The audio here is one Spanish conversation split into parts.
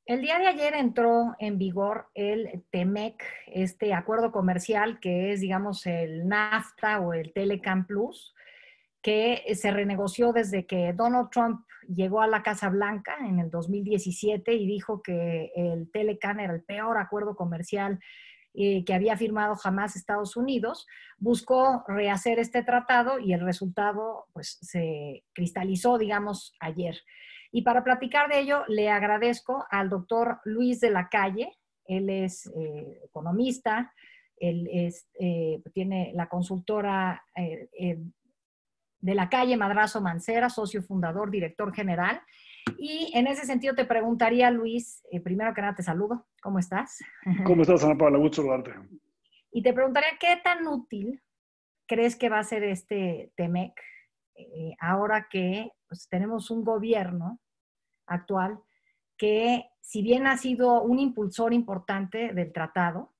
El día de ayer entró en vigor el TEMEC, este acuerdo comercial que es, digamos, el NAFTA o el Telecan Plus, que se renegoció desde que Donald Trump llegó a la Casa Blanca en el 2017 y dijo que el Telecan era el peor acuerdo comercial que había firmado jamás Estados Unidos. Buscó rehacer este tratado y el resultado pues, se cristalizó, digamos, ayer. Y para platicar de ello, le agradezco al doctor Luis de la Calle. Él es economista, tiene la consultora de la Calle Madrazo Mancera, socio fundador, director general. Y en ese sentido te preguntaría, Luis, primero que nada te saludo, ¿cómo estás? ¿Cómo estás, Ana Paula? Gusto saludarte. Y te preguntaría, ¿qué tan útil crees que va a ser este TEMEC ahora que pues, tenemos un gobierno actual que, si bien ha sido un impulsor importante del tratado,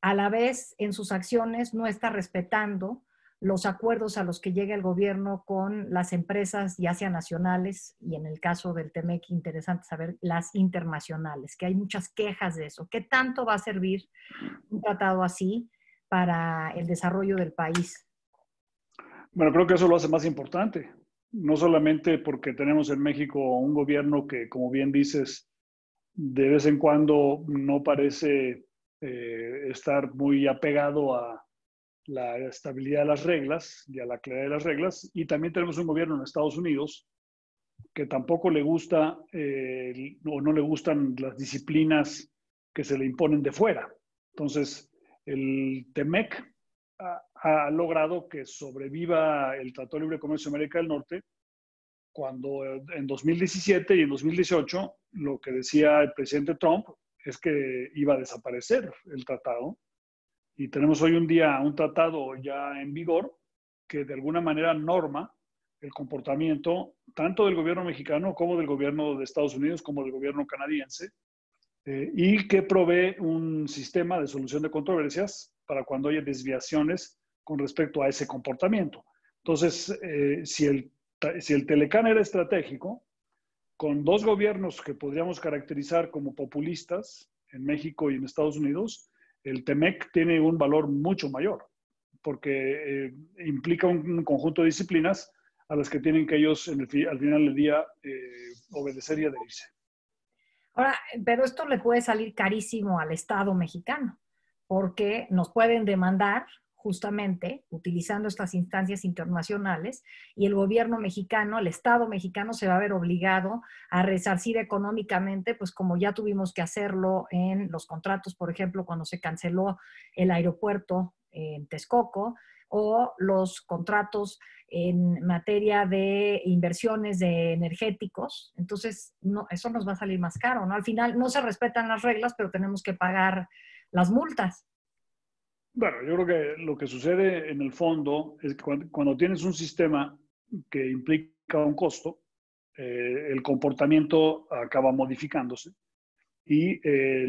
a la vez en sus acciones no está respetando los acuerdos a los que llega el gobierno con las empresas, ya sean nacionales y en el caso del TEMEC, interesante saber las internacionales, que hay muchas quejas de eso. ¿Qué tanto va a servir un tratado así para el desarrollo del país? Bueno, creo que eso lo hace más importante, no solamente porque tenemos en México un gobierno que, como bien dices, de vez en cuando no parece estar muy apegado a la estabilidad de las reglas y a la claridad de las reglas, y también tenemos un gobierno en Estados Unidos que tampoco le gusta o no le gustan las disciplinas que se le imponen de fuera. Entonces, el TEMEC ha logrado que sobreviva el Tratado de Libre Comercio de América del Norte, cuando en 2017 y en 2018 lo que decía el presidente Trump es que iba a desaparecer el tratado. Y tenemos hoy un día un tratado ya en vigor que de alguna manera norma el comportamiento tanto del gobierno mexicano como del gobierno de Estados Unidos como del gobierno canadiense, y que provee un sistema de solución de controversias para cuando haya desviaciones con respecto a ese comportamiento. Entonces, si el Telecán era estratégico, con dos gobiernos que podríamos caracterizar como populistas en México y en Estados Unidos, el TEMEC tiene un valor mucho mayor, porque implica un conjunto de disciplinas a las que tienen que ellos al final del día obedecer y adherirse. Ahora, pero esto le puede salir carísimo al Estado mexicano, porque nos pueden demandar justamente utilizando estas instancias internacionales y el gobierno mexicano, el Estado mexicano se va a ver obligado a resarcir económicamente, pues como ya tuvimos que hacerlo en los contratos, por ejemplo, cuando se canceló el aeropuerto en Texcoco, o los contratos en materia de inversiones de energéticos. Entonces, no, eso nos va a salir más caro, ¿no? Al final no se respetan las reglas, pero tenemos que pagar las multas. Bueno, yo creo que lo que sucede en el fondo es que cuando tienes un sistema que implica un costo, el comportamiento acaba modificándose y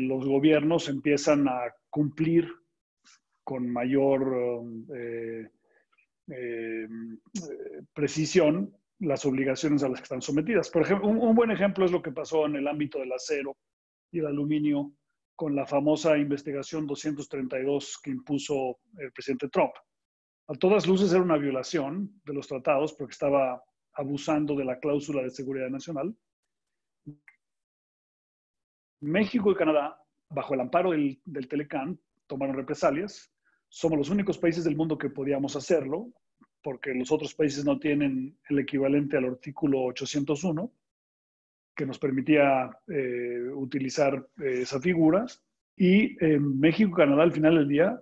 los gobiernos empiezan a cumplir con mayor eh, precisión las obligaciones a las que están sometidas. Por ejemplo, un buen ejemplo es lo que pasó en el ámbito del acero y el aluminio con la famosa investigación 232 que impuso el presidente Trump. A todas luces era una violación de los tratados porque estaba abusando de la cláusula de seguridad nacional. México y Canadá, bajo el amparo del Telecán, tomaron represalias. Somos los únicos países del mundo que podíamos hacerlo, porque los otros países no tienen el equivalente al artículo 801, que nos permitía utilizar esas figuras. Y México y Canadá, al final del día,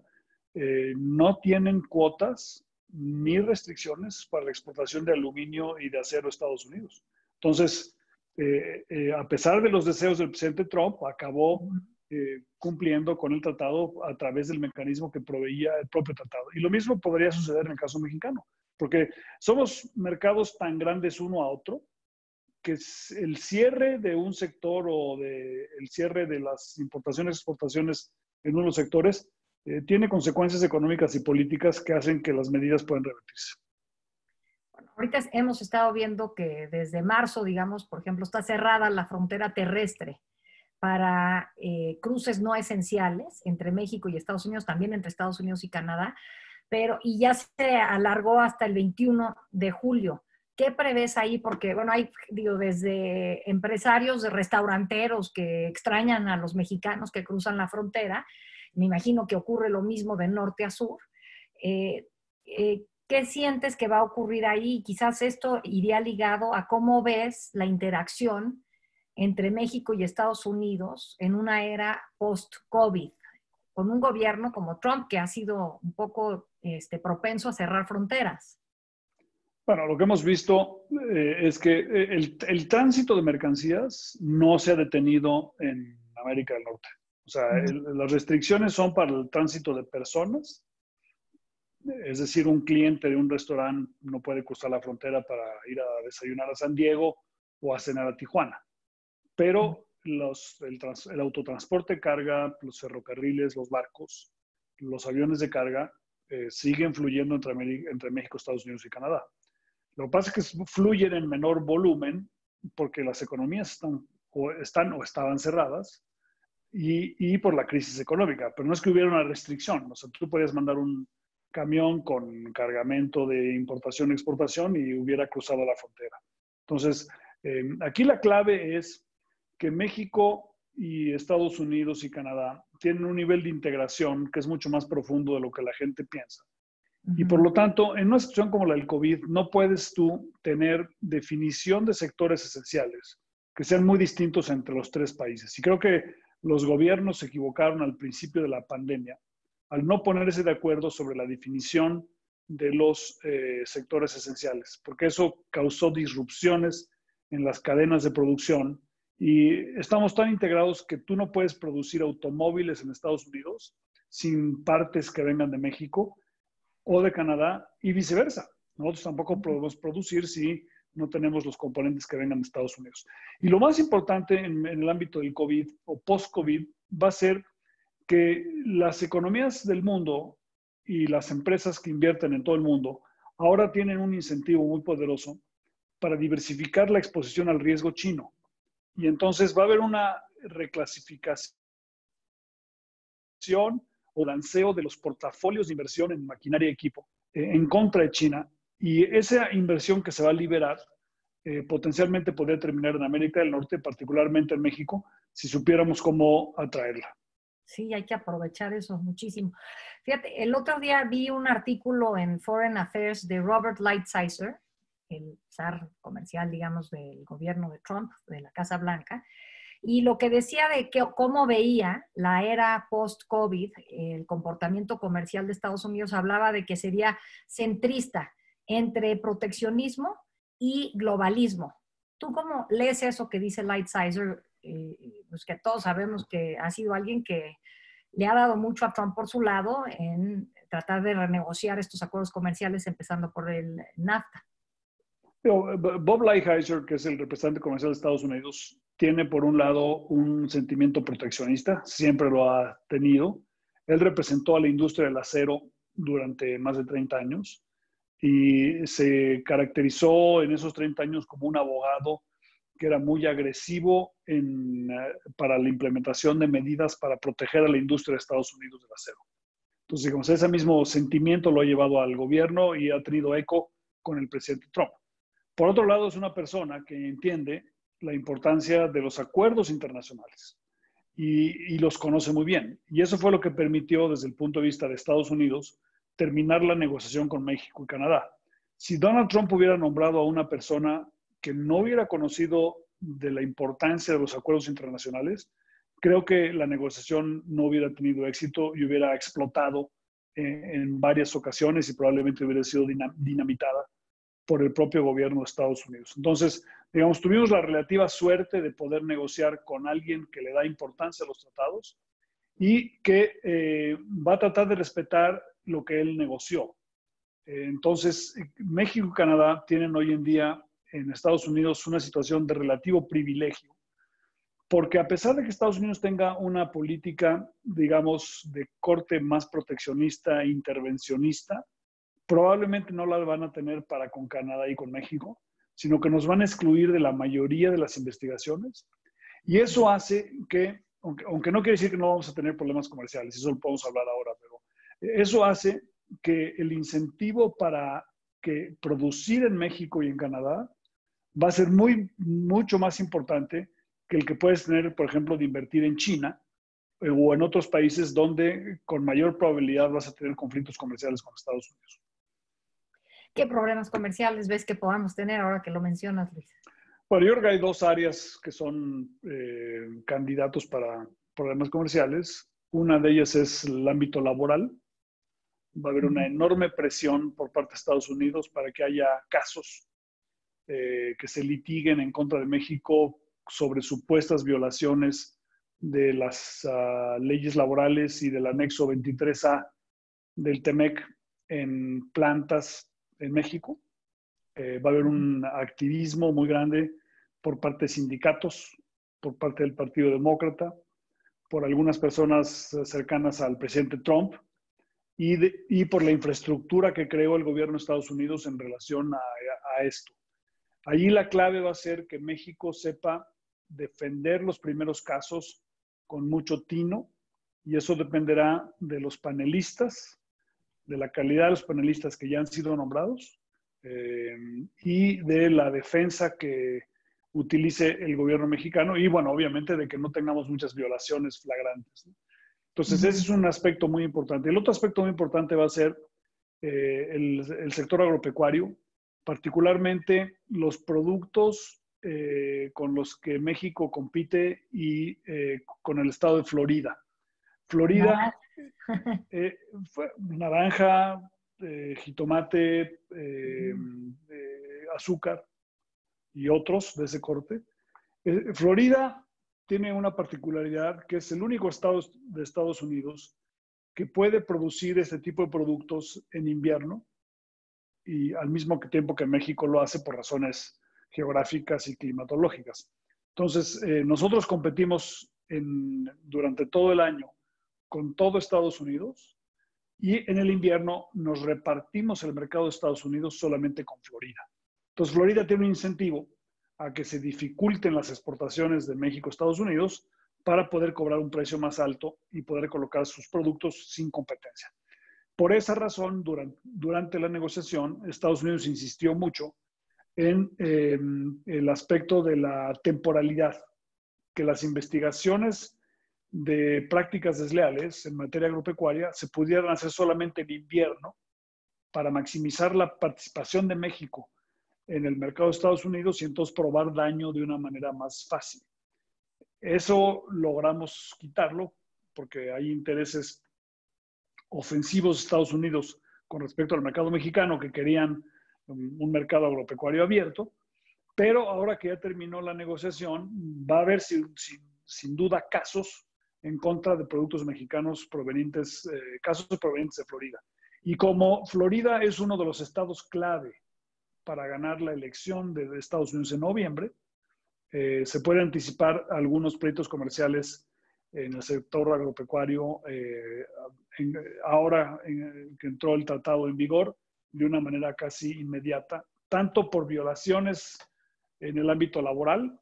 no tienen cuotas ni restricciones para la exportación de aluminio y de acero a Estados Unidos. Entonces, a pesar de los deseos del presidente Trump, acabó cumpliendo con el tratado a través del mecanismo que proveía el propio tratado. Y lo mismo podría suceder en el caso mexicano, porque somos mercados tan grandes uno a otro que el cierre de un sector o el cierre de las importaciones y exportaciones en unos sectores tiene consecuencias económicas y políticas que hacen que las medidas puedan revertirse. Bueno, ahorita hemos estado viendo que desde marzo, digamos, por ejemplo, está cerrada la frontera terrestre para cruces no esenciales entre México y Estados Unidos, también entre Estados Unidos y Canadá, y ya se alargó hasta el 21 de julio. ¿Qué prevés ahí? Porque, bueno, hay, digo, desde empresarios de restauranteros que extrañan a los mexicanos que cruzan la frontera, me imagino que ocurre lo mismo de norte a sur. ¿Qué sientes que va a ocurrir ahí? Quizás esto iría ligado a cómo ves la interacción entre México y Estados Unidos en una era post-COVID, con un gobierno como Trump que ha sido un poco propenso a cerrar fronteras. Bueno, lo que hemos visto es que el tránsito de mercancías no se ha detenido en América del Norte. O sea, las restricciones son para el tránsito de personas, es decir, un cliente de un restaurante no puede cruzar la frontera para ir a desayunar a San Diego o a cenar a Tijuana. Pero el autotransporte de carga, los ferrocarriles, los barcos, los aviones de carga siguen fluyendo entre México, Estados Unidos y Canadá. Lo que pasa es que fluyen en menor volumen porque las economías están o estaban cerradas y por la crisis económica. Pero no es que hubiera una restricción. O sea, tú podías mandar un camión con cargamento de importación y exportación y hubiera cruzado la frontera. Entonces, aquí la clave es que México y Estados Unidos y Canadá tienen un nivel de integración que es mucho más profundo de lo que la gente piensa. Y por lo tanto, en una situación como la del COVID, no puedes tú tener definición de sectores esenciales que sean muy distintos entre los tres países. Y creo que los gobiernos se equivocaron al principio de la pandemia al no ponerse de acuerdo sobre la definición de los sectores esenciales, porque eso causó disrupciones en las cadenas de producción y estamos tan integrados que tú no puedes producir automóviles en Estados Unidos sin partes que vengan de México o de Canadá y viceversa. Nosotros tampoco podemos producir si no tenemos los componentes que vengan de Estados Unidos. Y lo más importante en el ámbito del COVID o post-COVID va a ser que las economías del mundo y las empresas que invierten en todo el mundo ahora tienen un incentivo muy poderoso para diversificar la exposición al riesgo chino. Y entonces va a haber una reclasificación o lanceo de los portafolios de inversión en maquinaria y equipo en contra de China. Y esa inversión que se va a liberar potencialmente podría terminar en América del Norte, particularmente en México, si supiéramos cómo atraerla. Sí, hay que aprovechar eso muchísimo. Fíjate, el otro día vi un artículo en Foreign Affairs de Robert Lighthizer, el zar comercial, digamos, del gobierno de Trump, de la Casa Blanca, y lo que decía de cómo veía la era post-COVID, el comportamiento comercial de Estados Unidos, hablaba de que sería centrista entre proteccionismo y globalismo. ¿Tú cómo lees eso que dice Lighthizer? Pues que todos sabemos que ha sido alguien que le ha dado mucho a Trump por su lado en tratar de renegociar estos acuerdos comerciales, empezando por el NAFTA. Bob Lighthizer, que es el representante comercial de Estados Unidos, tiene por un lado un sentimiento proteccionista, siempre lo ha tenido. Él representó a la industria del acero durante más de 30 años y se caracterizó en esos 30 años como un abogado que era muy agresivo para la implementación de medidas para proteger a la industria de Estados Unidos del acero. Entonces, digamos, ese mismo sentimiento lo ha llevado al gobierno y ha tenido eco con el presidente Trump. Por otro lado, es una persona que entiende la importancia de los acuerdos internacionales y los conoce muy bien. Y eso fue lo que permitió, desde el punto de vista de Estados Unidos, terminar la negociación con México y Canadá. Si Donald Trump hubiera nombrado a una persona que no hubiera conocido de la importancia de los acuerdos internacionales, creo que la negociación no hubiera tenido éxito y hubiera explotado en varias ocasiones y probablemente hubiera sido dinamitada por el propio gobierno de Estados Unidos. Entonces, digamos, tuvimos la relativa suerte de poder negociar con alguien que le da importancia a los tratados y que va a tratar de respetar lo que él negoció. Entonces, México y Canadá tienen hoy en día en Estados Unidos una situación de relativo privilegio, porque a pesar de que Estados Unidos tenga una política, digamos, de corte más proteccionista e intervencionista, probablemente no la van a tener para con Canadá y con México, sino que nos van a excluir de la mayoría de las investigaciones Y eso hace que, aunque no quiere decir que no vamos a tener problemas comerciales, eso lo podemos hablar ahora, pero eso hace que el incentivo para que producir en México y en Canadá va a ser mucho más importante que el que puedes tener, por ejemplo, de invertir en China o en otros países donde con mayor probabilidad vas a tener conflictos comerciales con Estados Unidos. ¿Qué problemas comerciales ves que podamos tener ahora que lo mencionas, Luis? Bueno, yo creo que hay dos áreas que son candidatos para problemas comerciales. Una de ellas es el ámbito laboral. Va a haber una enorme presión por parte de Estados Unidos para que haya casos que se litiguen en contra de México sobre supuestas violaciones de las leyes laborales y del anexo 23A del TEMEC en plantas en México. Va a haber un activismo muy grande por parte de sindicatos, por parte del Partido Demócrata, por algunas personas cercanas al presidente Trump y por la infraestructura que creó el gobierno de Estados Unidos en relación a esto. Allí la clave va a ser que México sepa defender los primeros casos con mucho tino y eso dependerá de los panelistas, de la calidad de los panelistas que ya han sido nombrados y de la defensa que utilice el gobierno mexicano y, bueno, obviamente de que no tengamos muchas violaciones flagrantes, ¿no? Entonces, ese es un aspecto muy importante. El otro aspecto muy importante va a ser el sector agropecuario, particularmente los productos con los que México compite y con el estado de Florida. Florida, naranja, jitomate, azúcar y otros de ese corte. Florida tiene una particularidad que es el único estado de Estados Unidos que puede producir este tipo de productos en invierno y al mismo tiempo que México lo hace por razones geográficas y climatológicas. Entonces, nosotros competimos durante todo el año con todo Estados Unidos y en el invierno nos repartimos el mercado de Estados Unidos solamente con Florida. Entonces, Florida tiene un incentivo a que se dificulten las exportaciones de México a Estados Unidos para poder cobrar un precio más alto y poder colocar sus productos sin competencia. Por esa razón, durante la negociación, Estados Unidos insistió mucho en el aspecto de la temporalidad, que las investigaciones de prácticas desleales en materia agropecuaria se pudieran hacer solamente en invierno para maximizar la participación de México en el mercado de Estados Unidos y entonces probar daño de una manera más fácil. Eso logramos quitarlo porque hay intereses ofensivos de Estados Unidos con respecto al mercado mexicano que querían un mercado agropecuario abierto, pero ahora que ya terminó la negociación, va a haber sin duda casos en contra de productos mexicanos casos provenientes de Florida. Y como Florida es uno de los estados clave para ganar la elección de Estados Unidos en noviembre, se puede anticipar algunos pleitos comerciales en el sector agropecuario ahora que entró el tratado en vigor de una manera casi inmediata, tanto por violaciones en el ámbito laboral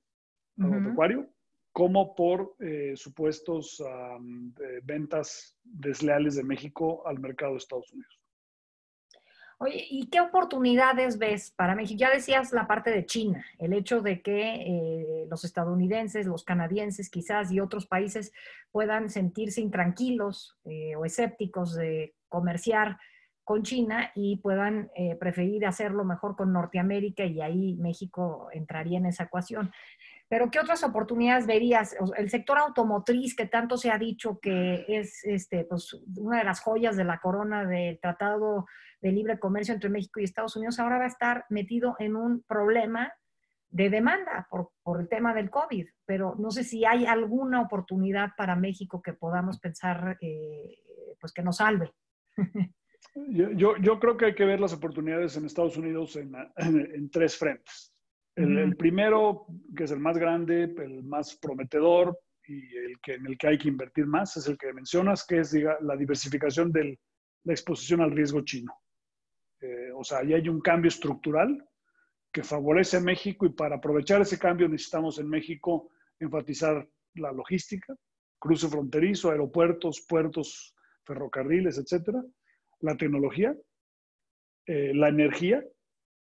agropecuario, como por supuestos ventas desleales de México al mercado de Estados Unidos. Oye, ¿y qué oportunidades ves para México? Ya decías la parte de China, el hecho de que los estadounidenses, los canadienses quizás y otros países puedan sentirse intranquilos o escépticos de comerciar con China y puedan preferir hacerlo mejor con Norteamérica y ahí México entraría en esa ecuación. Pero ¿qué otras oportunidades verías? El sector automotriz, que tanto se ha dicho que es pues, una de las joyas de la corona del Tratado de Libre Comercio entre México y Estados Unidos, ahora va a estar metido en un problema de demanda por el tema del COVID. Pero no sé si hay alguna oportunidad para México que podamos pensar pues que nos salve. Yo creo que hay que ver las oportunidades en Estados Unidos en tres frentes. El primero, que es el más grande, el más prometedor y en el que hay que invertir más, es el que mencionas, que es la diversificación de la exposición al riesgo chino. O sea, ahí hay un cambio estructural que favorece a México y para aprovechar ese cambio necesitamos en México enfatizar la logística, cruce fronterizo, aeropuertos, puertos, ferrocarriles, etcétera, la tecnología, la energía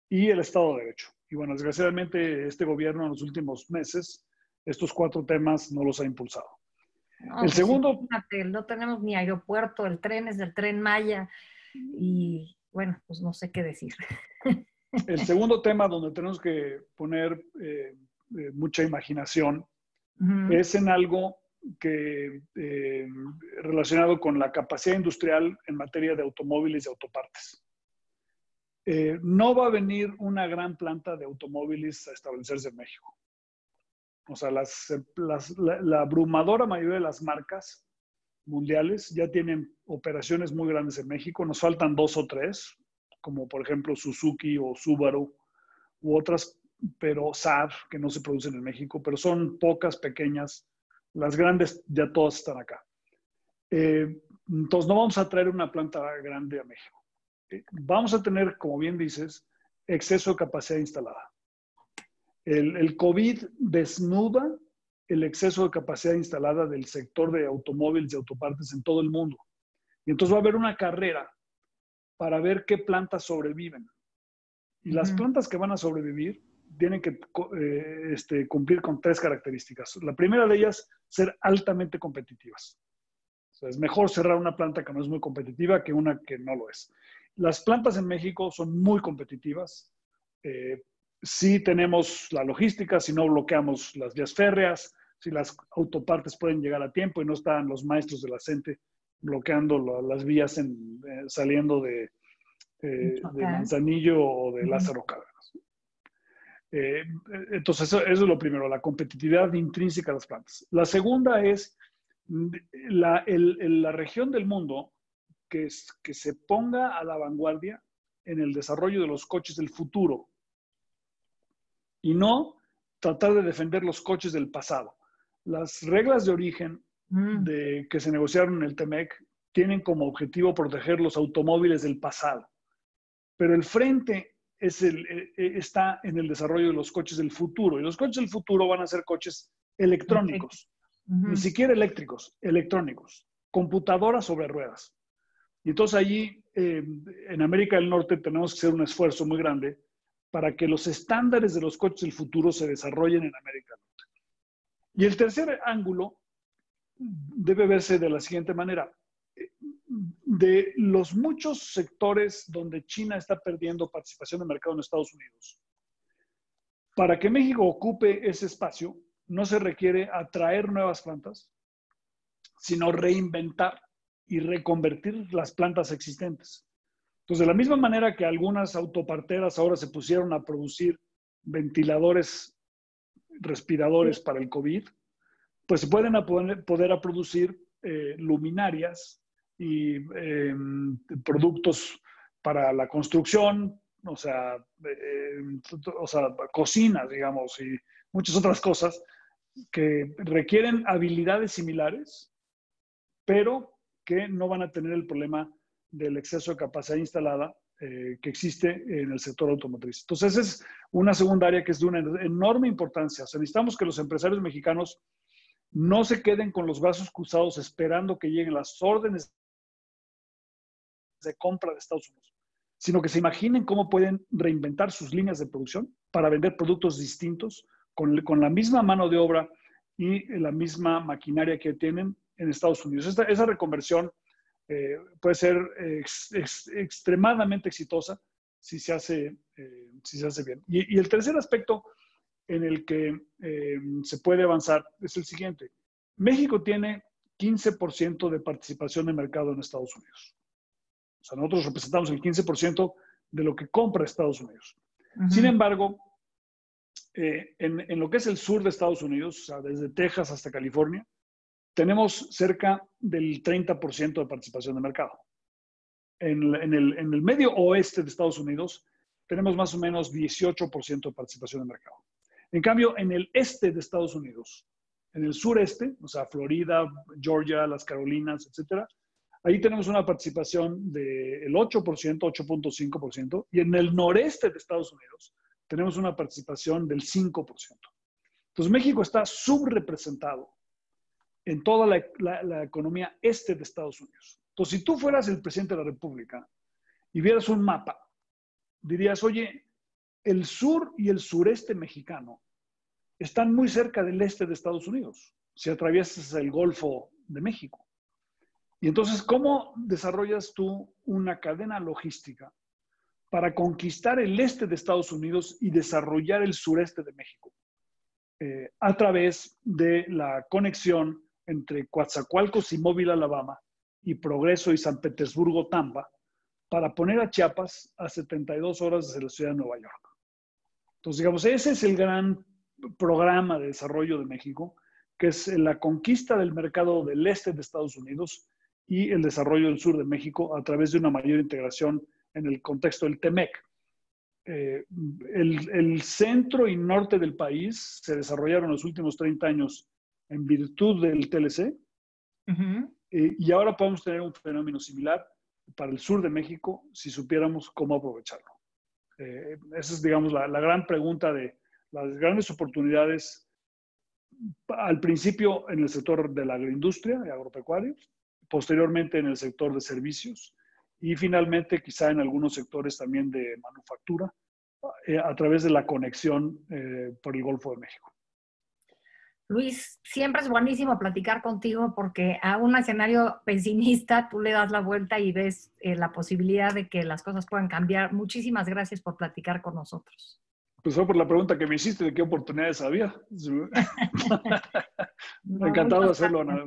y el Estado de Derecho. Y bueno, desgraciadamente este gobierno en los últimos meses estos 4 temas no los ha impulsado. No, El pues segundo... imagínate, no tenemos ni aeropuerto, el tren es el Tren Maya y bueno, pues no sé qué decir. El segundo tema donde tenemos que poner mucha imaginación es en algo que relacionado con la capacidad industrial en materia de automóviles y autopartes. No va a venir una gran planta de automóviles a establecerse en México. O sea, la abrumadora mayoría de las marcas mundiales ya tienen operaciones muy grandes en México. Nos faltan 2 o 3, como por ejemplo Suzuki o Subaru u otras, pero Saab, que no se producen en México, pero son pocas, pequeñas. Las grandes ya todas están acá. Entonces no vamos a traer una planta grande a México. Vamos a tener, como bien dices, exceso de capacidad instalada. El COVID desnuda el exceso de capacidad instalada del sector de automóviles y autopartes en todo el mundo. Y entonces va a haber una carrera para ver qué plantas sobreviven. Y las plantas que van a sobrevivir tienen que cumplir con 3 características. La primera de ellas, ser altamente competitivas. O sea, es mejor cerrar una planta que no es muy competitiva que una que no lo es. Las plantas en México son muy competitivas. Si tenemos la logística, si no bloqueamos las vías férreas, si las autopartes pueden llegar a tiempo y no están los maestros de la CENTE bloqueando las vías saliendo de Manzanillo o de Lázaro Cárdenas. Entonces, eso es lo primero, la competitividad intrínseca de las plantas. La segunda es la región del mundo que se ponga a la vanguardia en el desarrollo de los coches del futuro y no tratar de defender los coches del pasado. Las reglas de origen que se negociaron en el TEMEC tienen como objetivo proteger los automóviles del pasado, pero el frente está en el desarrollo de los coches del futuro, y los coches del futuro van a ser coches electrónicos, ni siquiera eléctricos, electrónicos, computadoras sobre ruedas. Y entonces allí, en América del Norte, tenemos que hacer un esfuerzo muy grande para que los estándares de los coches del futuro se desarrollen en América del Norte. Y el tercer ángulo debe verse de la siguiente manera. De los muchos sectores donde China está perdiendo participación de mercado en Estados Unidos, para que México ocupe ese espacio, no se requiere atraer nuevas plantas, sino reinventar y reconvertir las plantas existentes. Entonces, de la misma manera que algunas autoparteras ahora se pusieron a producir ventiladores, respiradores para el COVID, pues se pueden poder a producir luminarias y productos para la construcción, o sea, cocinas, digamos, y muchas otras cosas que requieren habilidades similares, pero que no van a tener el problema del exceso de capacidad instalada que existe en el sector automotriz. Entonces, esa es una segunda área que es de una enorme importancia. O sea, necesitamos que los empresarios mexicanos no se queden con los brazos cruzados esperando que lleguen las órdenes de compra de Estados Unidos, sino que se imaginen cómo pueden reinventar sus líneas de producción para vender productos distintos con la misma mano de obra y la misma maquinaria que tienen en Estados Unidos. Esa reconversión puede ser extremadamente exitosa si se hace bien. Y el tercer aspecto en el que se puede avanzar es el siguiente. México tiene 15% de participación de mercado en Estados Unidos. O sea, nosotros representamos el 15% de lo que compra Estados Unidos. Sin embargo, en lo que es el sur de Estados Unidos, o sea, desde Texas hasta California, tenemos cerca del 30% de participación de mercado. En el medio oeste de Estados Unidos tenemos más o menos 18% de participación de mercado. En cambio, en el este de Estados Unidos, en el sureste, o sea, Florida, Georgia, las Carolinas, etcétera, ahí tenemos una participación del 8%, 8.5%, y en el noreste de Estados Unidos tenemos una participación del 5%. Entonces México está subrepresentado en toda la economía este de Estados Unidos. Entonces, si tú fueras el presidente de la República y vieras un mapa, dirías, oye, el sur y el sureste mexicano están muy cerca del este de Estados Unidos, si atraviesas el Golfo de México. Y entonces, ¿cómo desarrollas tú una cadena logística para conquistar el este de Estados Unidos y desarrollar el sureste de México? A través de la conexión entre Coatzacoalcos y Mobile, Alabama, y Progreso y San Petersburgo, Tampa, para poner a Chiapas a 72 horas desde la ciudad de Nueva York. Entonces, digamos, ese es el gran programa de desarrollo de México, que es la conquista del mercado del este de Estados Unidos y el desarrollo del sur de México a través de una mayor integración en el contexto del TEMEC. El centro y norte del país se desarrollaron en los últimos 30 años en virtud del TLC, y ahora podemos tener un fenómeno similar para el sur de México si supiéramos cómo aprovecharlo. Esa es, digamos, la gran pregunta de las grandes oportunidades al principio en el sector de la agroindustria y agropecuario, posteriormente en el sector de servicios y finalmente quizá en algunos sectores también de manufactura a través de la conexión por el Golfo de México. Luis, siempre es buenísimo platicar contigo porque a un escenario pesimista tú le das la vuelta y ves la posibilidad de que las cosas puedan cambiar. Muchísimas gracias por platicar con nosotros. Pues fue por la pregunta que me hiciste de qué oportunidades había. Encantado de hacerlo, Ana.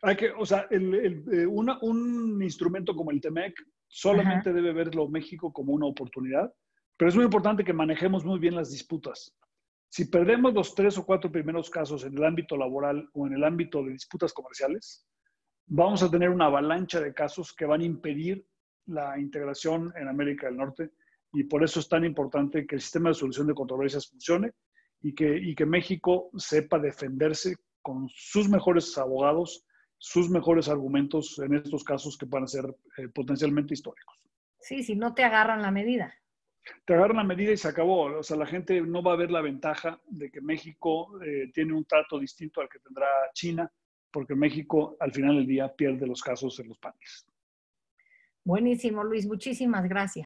Hay que, o sea, un instrumento como el TEMEC solamente debe verlo México como una oportunidad, pero es muy importante que manejemos muy bien las disputas. Si perdemos los 3 o 4 primeros casos en el ámbito laboral o en el ámbito de disputas comerciales, vamos a tener una avalancha de casos que van a impedir la integración en América del Norte, y por eso es tan importante que el sistema de solución de controversias funcione y que México sepa defenderse con sus mejores abogados, sus mejores argumentos en estos casos que van a ser potencialmente históricos. Sí, si no te agarran la medida. Te agarran la medida y se acabó. O sea, la gente no va a ver la ventaja de que México tiene un trato distinto al que tendrá China, porque México al final del día pierde los casos en los paneles. Buenísimo, Luis. Muchísimas gracias.